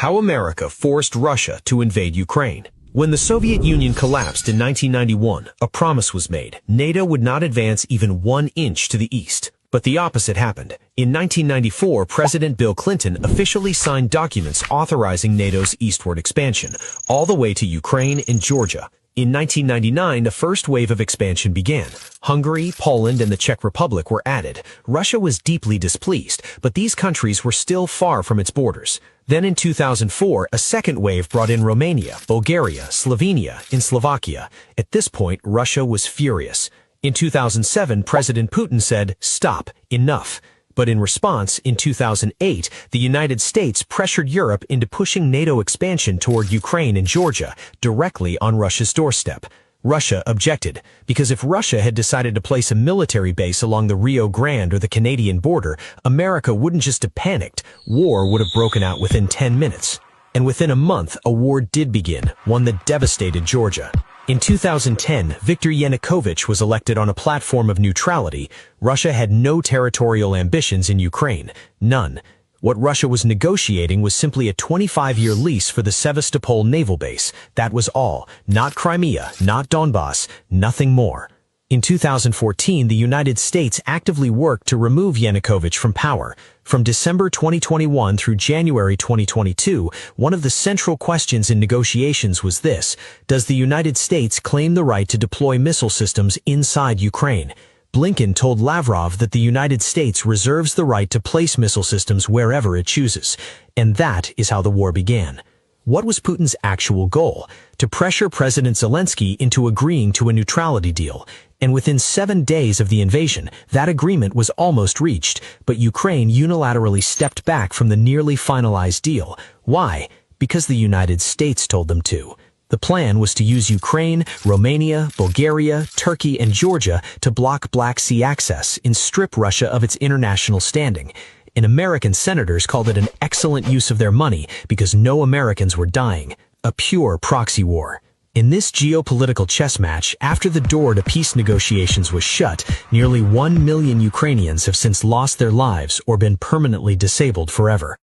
How America forced Russia to invade Ukraine. When the Soviet Union collapsed in 1991, a promise was made. NATO would not advance even 1 inch to the east. But the opposite happened. In 1994, President Bill Clinton officially signed documents authorizing NATO's eastward expansion, all the way to Ukraine and Georgia. In 1999, the first wave of expansion began. Hungary, Poland, and the Czech Republic were added. Russia was deeply displeased, but these countries were still far from its borders. Then in 2004, a second wave brought in Romania, Bulgaria, Slovenia, and Slovakia. At this point, Russia was furious. In 2007, President Putin said, "Stop, enough." But in response, in 2008, the United States pressured Europe into pushing NATO expansion toward Ukraine and Georgia, directly on Russia's doorstep. Russia objected, because if Russia had decided to place a military base along the Rio Grande or the Canadian border, America wouldn't just have panicked. War would have broken out within 10 minutes. And within a month, a war did begin, one that devastated Georgia. In 2010, Viktor Yanukovych was elected on a platform of neutrality. Russia had no territorial ambitions in Ukraine. None. What Russia was negotiating was simply a 25-year lease for the Sevastopol naval base. That was all. Not Crimea, not Donbass, nothing more. In 2014, the United States actively worked to remove Yanukovych from power. From December 2021 through January 2022, one of the central questions in negotiations was this: does the United States claim the right to deploy missile systems inside Ukraine? Blinken told Lavrov that the United States reserves the right to place missile systems wherever it chooses. And that is how the war began. What was Putin's actual goal? To pressure President Zelensky into agreeing to a neutrality deal. And within 7 days of the invasion, that agreement was almost reached, but Ukraine unilaterally stepped back from the nearly finalized deal. Why? Because the United States told them to. The plan was to use Ukraine, Romania, Bulgaria, Turkey, and Georgia to block Black Sea access and strip Russia of its international standing. And American senators called it an excellent use of their money because no Americans were dying. A pure proxy war. In this geopolitical chess match, after the door to peace negotiations was shut, nearly 1 million Ukrainians have since lost their lives or been permanently disabled forever.